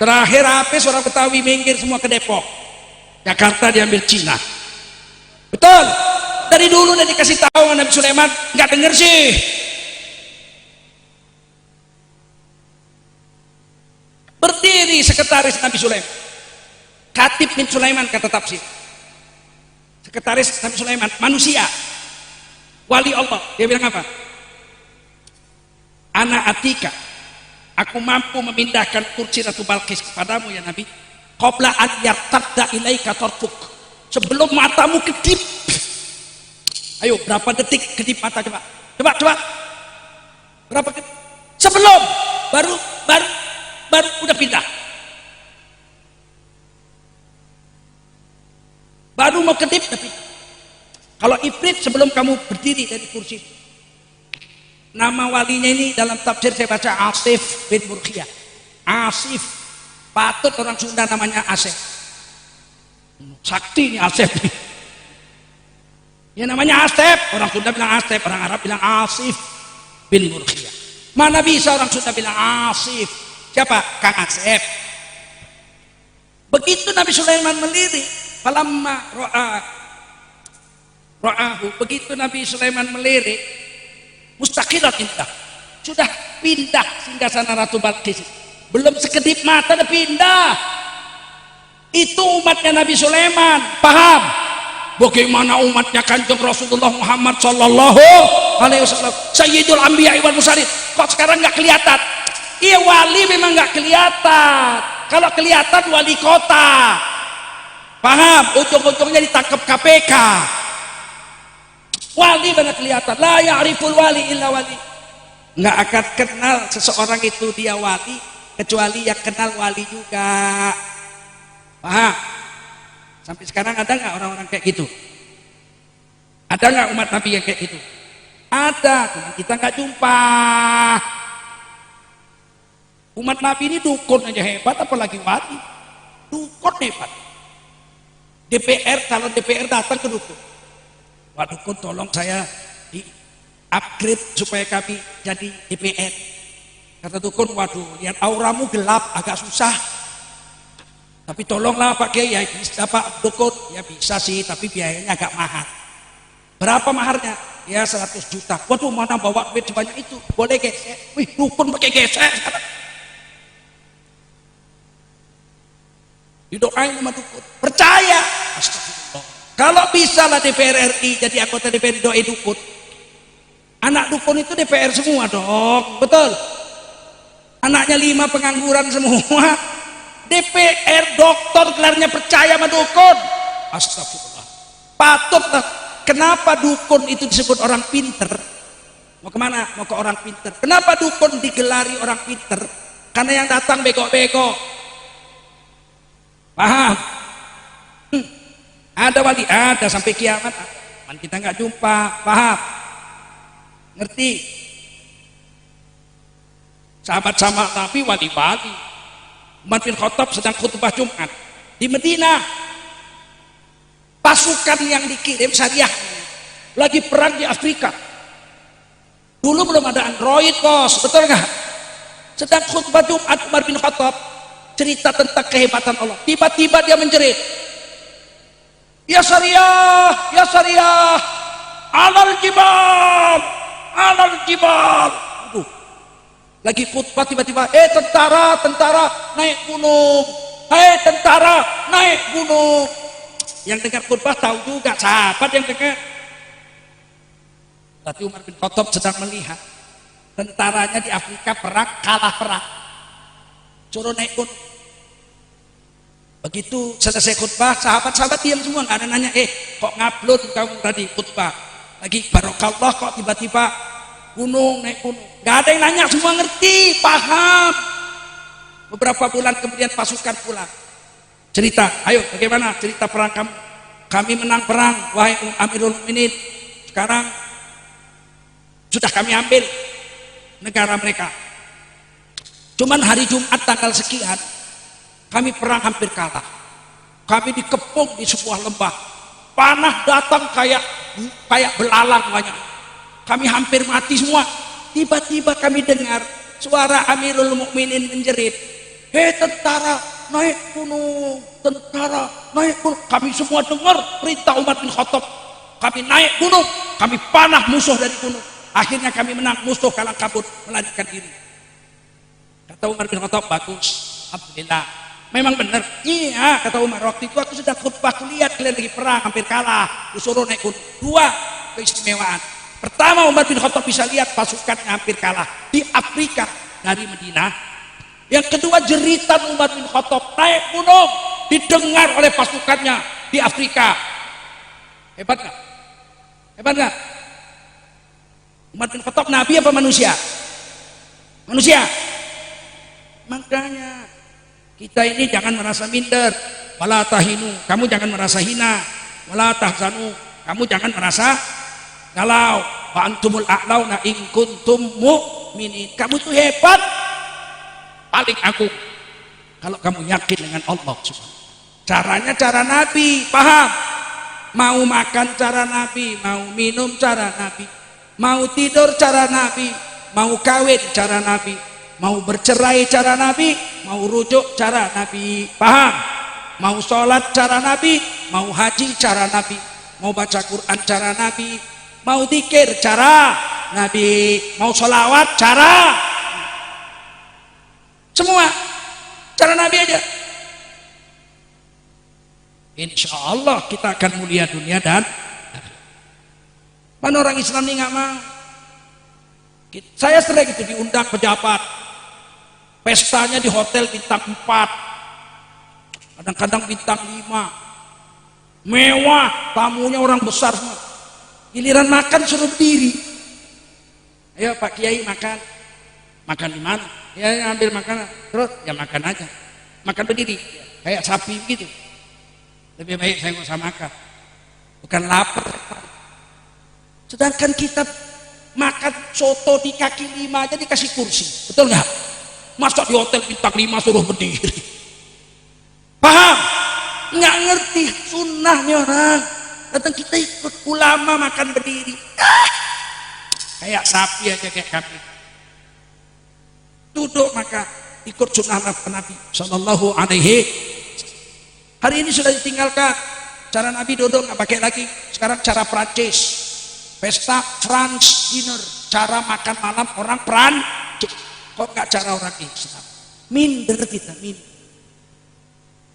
terakhir habis orang Betawi minggir semua ke Depok. Jakarta diambil Cina. Betul. Dari dulu udah dikasih tahu Nabi Sulaiman, nggak denger sih. Berdiri sekretaris Nabi Sulaiman, Khatib bin Sulaiman kata tafsir. Sekretaris Nabi Sulaiman, manusia, wali Allah. Dia bilang apa? Ana atika, aku mampu memindahkan kursi Ratu Balqis kepadamu ya Nabi. Qabla an yartadda ilaika tarfuk, sebelum matamu kedip. Ayo berapa detik kedip mata, coba. Berapa kedip? Sebelum baru udah pindah. Baru mau kedip udah pindah. Kalau Ifrit sebelum kamu berdiri dari kursi. Nama walinya ini dalam tafsir saya baca Asif bin Murkhiyah. Asif, patut orang Sunda namanya Asif. Sakti ini Asif. Ya namanya Asif, orang Sunda bilang Asif, orang Arab bilang Asif bin Murkhiyah. Mana bisa orang Sunda bilang Asif? Siapa? Kang Asep. Begitu Nabi Sulaiman melirik, falamma ra'ahu, begitu Nabi Sulaiman melirik, mustaqilat indah, sudah pindah singgasana Ratu Balqis. Belum sekedip mata udah pindah. Itu umatnya Nabi Sulaiman. Paham? Bagaimana umatnya Kanjeng Rasulullah Muhammad sallallahu alaihi wasallam, Sayyidul Anbiya wal Mursalin. Kok sekarang nggak kelihatan? Iya, wali memang nggak kelihatan. Kalau kelihatan wali kota. Paham? Ujung-ujungnya ditangkap KPK. Wali mana kelihatan? La ya'riful wali illa wali. Nggak akan kenal seseorang itu dia wali kecuali yang kenal wali juga. Paham? Sampai sekarang ada nggak orang-orang kayak gitu? Ada nggak umat Nabi yang kayak gitu? Ada, cuma kita nggak jumpa. Umat Nabi ini dukun aja hebat, apalagi wali. Dukun hebat. DPR, calon DPR datang ke dukun. Wah dukun, tolong saya di upgrade supaya kami jadi DPR. Kata dukun, waduh lihat auramu gelap, agak susah. Tapi tolonglah Pak Kiai, ya bisa Pak dukun. Ya bisa sih, tapi biayanya agak mahal. Berapa maharnya? Ya 100 juta. Waduh mana bawa duit sebanyak itu? Boleh gesek? Wih dukun pakai gesek sekarang. Didoain sama dukun, percaya. Astagfirullah. Kalau bisa lah DPR RI jadi anggota DPR doain dukun. Anak dukun itu DPR semua dong, betul. Anaknya 5 pengangguran semua. DPR, dokter, gelarnya percaya sama dukun. Astagfirullah. Patutlah. Kenapa dukun itu disebut orang pinter? Mau kemana? Mau ke orang pinter. Kenapa dukun digelari orang pinter? Karena yang datang bego-bego. Paham? Ada wali, ada sampai kiamat. Man kita nggak jumpa. Paham? Ngerti? Sahabat-sahabat Nabi wali-wali. Umar bin Khattab sedang khutbah Jumat di Madinah. Pasukan yang dikirim syariah lagi perang di Afrika. Dulu belum ada Android, bos, betul nggak? Sedang khutbah Jumat Umar bin Khattab cerita tentang kehebatan Allah. Tiba-tiba dia menjerit, ya syariah, ya syariah, alal jibal, alal jibal. Lagi khutbah tiba-tiba, tentara, tentara naik gunung, tentara naik gunung. Yang dengar khutbah tahu juga, sahabat yang dengar. Berarti Umar bin Khattab sedang melihat tentaranya di Afrika perang, kalah perang, suruh naik gunung. Begitu selesai khutbah, sahabat-sahabat diam semua, nggak ada nanya, kok ngablon kamu tadi khutbah, lagi barokallah kok tiba-tiba gunung, naik gunung. Gak ada yang nanya, semua ngerti, paham. Beberapa bulan kemudian pasukan pulang. Cerita, ayo bagaimana cerita perang kamu? Kami menang perang, wahai Amirul Mukminin. Sekarang sudah kami ambil negara mereka. Cuman hari Jumat tanggal sekian, kami perang hampir kalah. Kami dikepung di sebuah lembah. Panah datang kayak belalang banyak. Kami hampir mati semua. Tiba-tiba kami dengar suara Amirul Mukminin menjerit, tentara naik gunung, tentara naik gunung. Kami semua dengar perintah Umar bin Khattab. Kami naik gunung, kami panah musuh dari gunung. Akhirnya kami menang, musuh kalang kabut, melarikan diri. Kata Umar bin Khattab, bagus, alhamdulillah. Memang benar. Iya, kata Umar, waktu itu aku sudah khutbah, aku lihat kalian lagi perang, hampir kalah, disuruh naik gunung. 2 keistimewaan. Pertama, Umar bin Khattab bisa lihat pasukannya hampir kalah di Afrika dari Madinah. Yang kedua, jeritan Umar bin Khattab naik gunung didengar oleh pasukannya di Afrika. Hebat nggak? Hebat nggak? Umar bin Khattab nabi apa manusia? Manusia. Makanya kita ini jangan merasa minder. Wala tahinu, kamu jangan merasa hina. Wala tahzanu, kamu jangan merasa galau. Wa antumul a'launa in kuntum mu'minin. Kamu tuh hebat, paling aku kalau kamu yakin dengan Allah. Caranya cara Nabi, paham? Mau makan cara Nabi, mau minum cara Nabi, mau tidur cara Nabi, mau kawin cara Nabi, mau bercerai cara Nabi, mau rujuk cara Nabi, paham? Mau sholat cara Nabi, mau haji cara Nabi, mau baca Quran cara Nabi, mau zikir cara Nabi, mau sholawat cara, semua cara Nabi aja. Insya Allah kita akan mulia dunia dan mana orang Islam ini nggak mau. Saya sering itu diundang pejabat, pestanya di hotel bintang 4, kadang-kadang bintang 5, mewah, tamunya orang besar semua. Giliran makan suruh berdiri. Ayo Pak Kiai makan. Makan di mana? Ya ambil makanan. Terus ya makan aja. Makan berdiri. Kayak sapi gitu. Lebih baik saya nggak usah makan. Bukan lapar. Sedangkan kita makan soto di kaki 5 aja dikasih kursi. Betul nggak? Masa di hotel bintang 5 suruh berdiri? Paham? Nggak ngerti sunnahnya orang. Datang kita ikut ulama makan berdiri, kayak sapi aja, kayak kambing. Duduk maka ikut sunnah Nabi Sallallahu Alaihi. Hari ini sudah ditinggalkan cara Nabi duduk, nggak pakai lagi. Sekarang cara Prancis, pesta France dinner, cara makan malam orang Prancis. Kok nggak cara orang Islam? Minder kita, minder.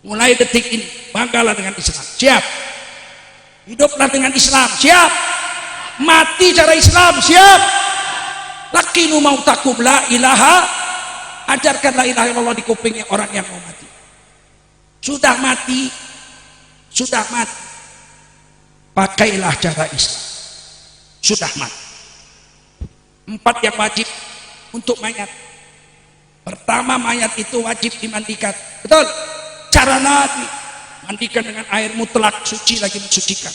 Mulai detik ini banggalah dengan Islam, siap. Hiduplah dengan Islam, siap. Mati cara Islam, siap. Lakinu mautakum la ilaha. ajarkan la ilaha illallah di kupingnya orang yang mau mati. Sudah mati, pakailah cara Islam. Sudah mati. 4 yang wajib untuk mayat. Pertama, mayat itu wajib dimandikan. Betul? Cara Nabi, mandikan dengan air mutlak, suci lagi mensucikan.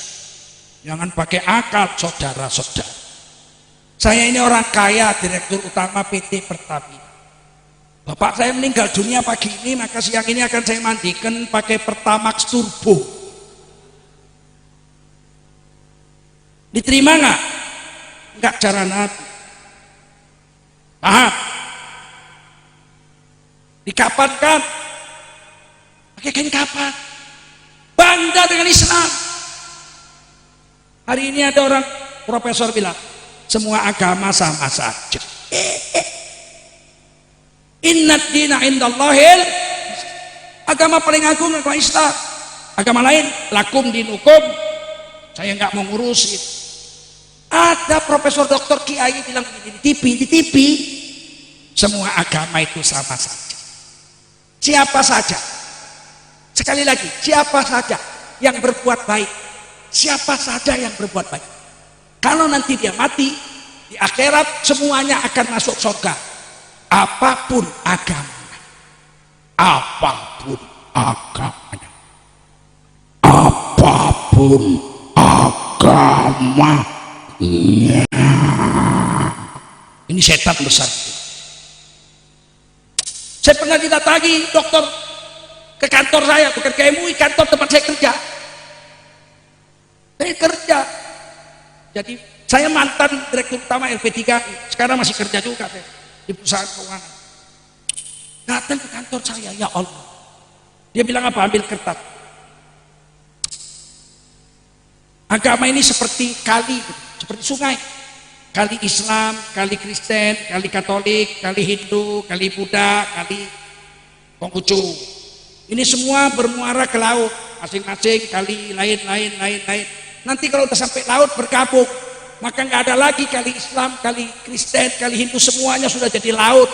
Jangan pakai akal, saudara-saudara. Saya ini orang kaya, direktur utama PT Pertamina. Bapak saya meninggal dunia pagi ini, maka siang ini akan saya mandikan pakai Pertamax Turbo. Diterima nggak? Nggak cara Nabi. Paham? Dikapankan? Pakai kain kapan? Bangga dengan Islam. Hari ini ada orang profesor bilang, semua agama sama saja. Inna dina indallahil, agama paling agung adalah Islam. Agama lain lakum dinukum, saya nggak mau ngurusin. Ada profesor doktor kiai bilang begini di TV, semua agama itu sama saja. Siapa saja, sekali lagi, siapa saja yang berbuat baik, siapa saja yang berbuat baik, kalau nanti dia mati di akhirat semuanya akan masuk surga. Apapun agamanya, apapun agamanya, apapun agamanya. Ini setan besar. Saya pernah didatangi dokter ke kantor saya, bukan ke MUI, kantor tempat saya kerja. Saya kerja, jadi saya mantan direktur utama LP3I, sekarang masih kerja juga saya di perusahaan keuangan. Datang ke kantor saya, ya Allah, dia bilang apa? Ambil kertas. Agama ini seperti kali, seperti sungai. Kali Islam, kali Kristen, kali Katolik, kali Hindu, kali Buddha, kali Konghucu. Ini semua bermuara ke laut, masing-masing kali lain. Nanti kalau udah sampai laut bergabung, maka nggak ada lagi kali Islam, kali Kristen, kali Hindu, semuanya sudah jadi laut.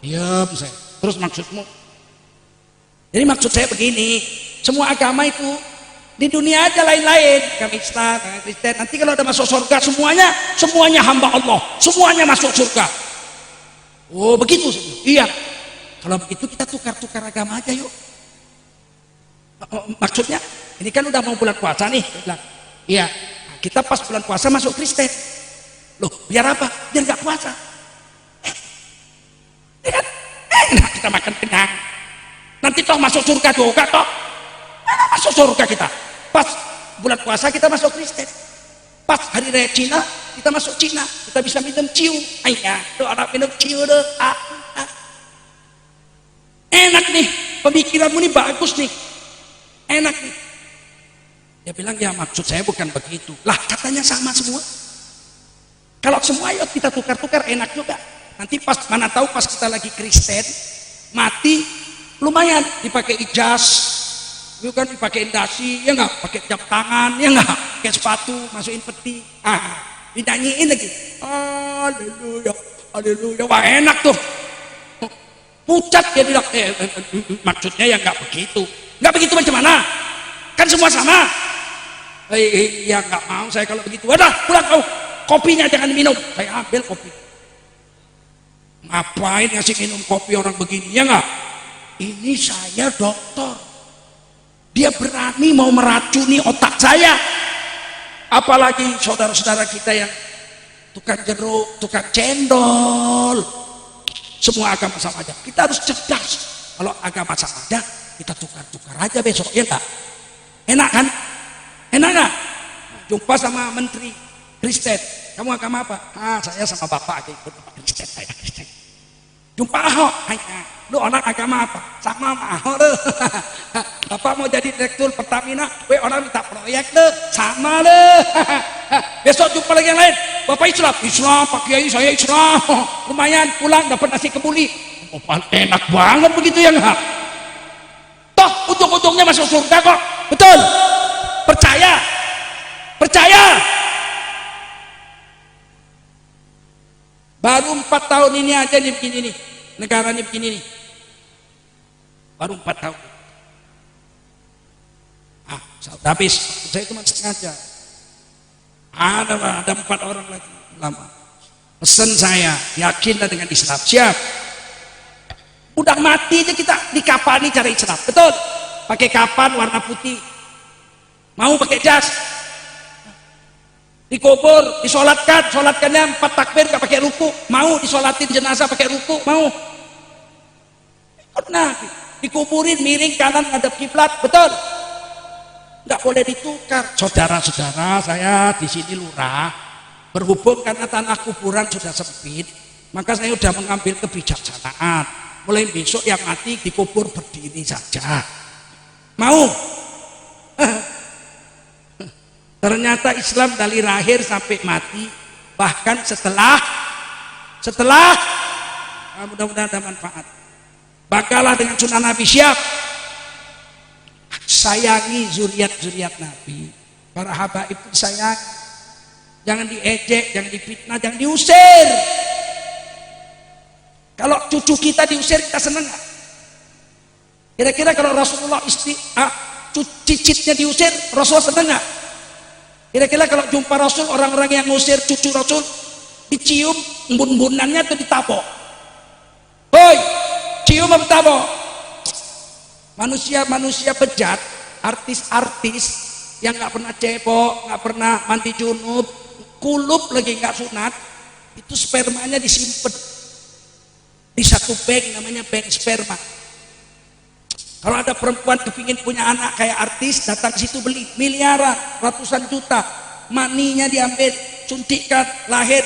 Diam saya. Terus maksudmu? Jadi maksud saya begini, semua agama itu di dunia aja lain-lain, kami Islam, kami Kristen. Nanti kalau udah masuk surga semuanya hamba Allah, semuanya masuk surga. Oh begitu? Iya. Kalau begitu kita tukar agama aja yuk. Maksudnya ini kan udah mau bulan puasa nih, bilang. Iya. Kita pas bulan puasa masuk Kristen. Loh, biar apa? Biar nggak puasa. Enak kita makan kenyang. Nanti toh masuk surga juga toh. Masuk surga kita. Pas bulan puasa kita masuk Kristen. Pas hari raya Cina kita masuk Cina. Kita bisa minum ciu. Ayah, tuh anak minum ciu deh. Enak nih, pemikiranmu nih bagus nih. Enak nih. Dia bilang, ya maksud saya bukan begitu. Lah katanya sama semua. Kalau semua yuk kita tukar-tukar enak juga. Nanti pas mana tahu pas kita lagi Kristen mati lumayan dipakai ijas, itu kan dipakai dasi, ya nggak, pakai jam tangan, ya nggak, pakai sepatu, masukin peti, dinyanyiin lagi, haleluya, haleluya, wah enak tuh. Pucat dia bilang, maksudnya ya nggak begitu macam mana? Kan semua sama. Ya nggak mau saya kalau begitu. Udah pulang kau, kopinya jangan minum. Saya ambil kopi. Ngapain ngasih minum kopi orang begini, ya nggak? Ini saya dokter. Dia berani mau meracuni otak saya. Apalagi saudara-saudara kita yang tukang jeruk, tukang cendol. Semua agama sama aja. Kita harus cerdas. Kalau agama sama aja, kita tukar-tukar aja besok, ya nggak? Enak kan? Enak nggak? Jumpa sama menteri Kristen. Kamu agama apa? Saya sama bapak aja ikut Kristen, saya Kristen. Jumpa Ahok, lu orang agama apa? Sama Ahok deh. Bapak mau jadi direktur Pertamina, orang minta proyek deh, sama deh. Besok jumpa lagi yang lain. Bapak Islam, Pak Kiai saya Islam. Lumayan pulang dapat nasi kebuli. Oh, enak banget begitu ya nggak? Toh ujung-ujungnya masuk surga kok, betul? Percaya. Baru 4 tahun ini aja nih begini nih. negaranya begini nih. Baru 4 tahun. Habis, saya cuma sengaja. Ada 4 orang lagi lama. Pesan saya, yakinlah dengan Islam. Siap. Udah mati aja kita dikafani cara Islam. Betul. Pakai kafan warna putih. Mau pakai jas. Dikubur, sholatkannya 4 takbir gak pakai ruku. Mau disolatin jenazah pakai ruku, mau. Pernah dikuburin miring kanan ngadep kiblat, betul. Nggak boleh ditukar. Saudara-saudara, saya di sini lurah, berhubung karena tanah kuburan sudah sempit, maka saya sudah mengambil kebijaksanaan. Mulai besok yang mati dikubur berdiri saja. Mau? Ternyata Islam dari lahir sampai mati, bahkan setelah mudah-mudahan ada manfaat. Bakalah dengan sunnah Nabi. Siap. Sayangi zuriat Nabi. Para habaib itu sayang. Jangan diejek, jangan difitnah, jangan diusir. Kalau cucu kita diusir, kita senang gak? Kira-kira kalau Rasulullah cicitnya diusir, Rasulullah senang gak? Kira-kira kalau jumpa Rasul, orang-orang yang ngusir cucu Rasul dicium embun-embunannya atau ditabok? Hoi, cium apa tabok? Manusia bejat, artis-artis yang nggak pernah cebok, nggak pernah mandi junub, kulup lagi nggak sunat, itu spermanya disimpan di satu bank, namanya bank sperma. Kalau ada perempuan kepingin punya anak kayak artis, datang ke situ beli miliaran, ratusan juta, maninya diambil, suntikan, lahir,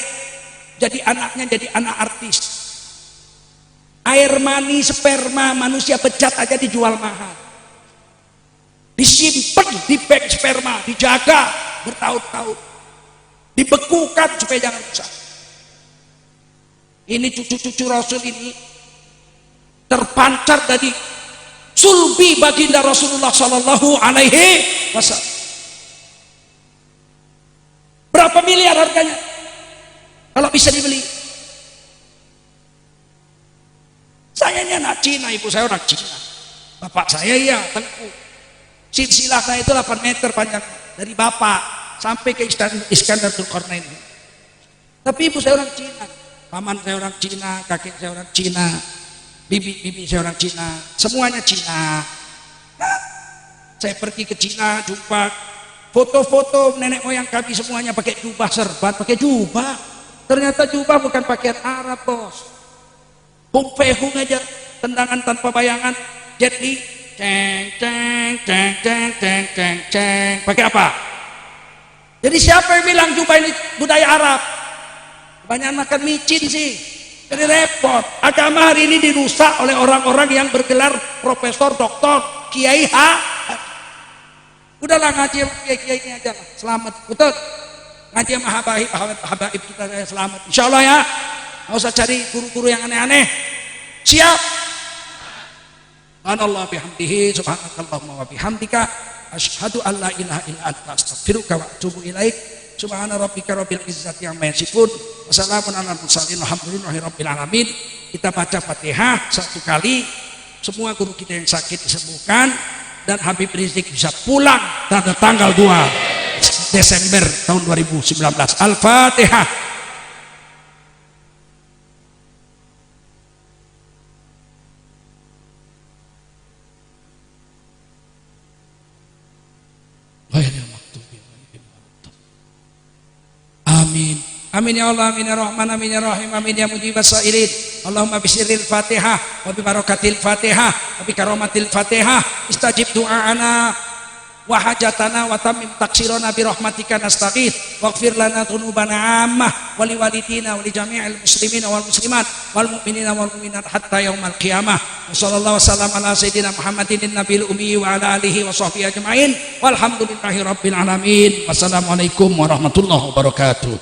jadi anaknya jadi anak artis. Air mani sperma manusia bejat aja dijual mahal, disimpan di bank sperma, dijaga bertahun-tahun, dibekukan supaya jangan rusak. Ini cucu-cucu Rasul ini terpancar dari sulbi baginda Rasulullah Sallallahu Alaihi Wasallam. Berapa miliar harganya kalau bisa dibeli? Saya ini anak Cina, ibu saya orang Cina, bapak saya ya Tengku. Silsilah saya itu 8 meter panjang dari bapak sampai ke Iskandar Dzulkarnain. Tapi ibu saya orang Cina, paman saya orang Cina, kakek saya orang Cina, bibi saya orang Cina, semuanya Cina. Nah, saya pergi ke Cina, jumpa foto-foto nenek moyang kami semuanya pakai jubah serban, pakai jubah. Ternyata jubah bukan pakaian Arab, bos. Hung fehung aja, tendangan tanpa bayangan, Jet Li, ceng ceng ceng ceng ceng ceng ceng. Pakai apa? Jadi siapa yang bilang jubah ini budaya Arab? Banyak makan micin sih. Jadi repot. Agama hari ini dirusak oleh orang-orang yang bergelar profesor, doktor, kiai, Udahlah ngaji kiai ini aja lah. Selamat, betul. Ngaji sama habaib kita selamat. Insya Allah ya. Nggak usah cari guru-guru yang aneh-aneh. Siap. Subhanallah bihamdihi, subhanakallahumma wa bihamdika, asyhadu an la ilaha illa anta, astaghfiruka wa atubu ilaik. Subhana rabbika rabbil izzati amma yasifun, wassalamun ala mursalin, alhamdulillahi rabbil alamin. Kita baca Fatihah 1 kali, semua guru kita yang sakit disembuhkan, dan Habib Rizik bisa pulang pada tanggal 2 Desember tahun 2019. Al-Fatihah. Amin. Amin ya Allah, amin ya Rahman, amin ya Rahim, amin ya Mujibas Sa'ilin. Allahumma bisirril Fatihah wa bi barakatil Fatihah wa bi karamatil Fatihah istajib du'ana wa hajatana wa tamim taksirana bi rahmatika nastaghith waghfir lana dhunubana ammah wa li walidina wa li jami'il muslimin wal muslimat wal mu'minina wal mu'minat hatta yaumil qiyamah. Wa sallallahu wasallam ala sayyidina Muhammadin nabiyil ummi wa ala alihi wa sahbihi ajma'in walhamdulillahi rabbil alamin. Wassalamualaikum warahmatullahi wabarakatuh.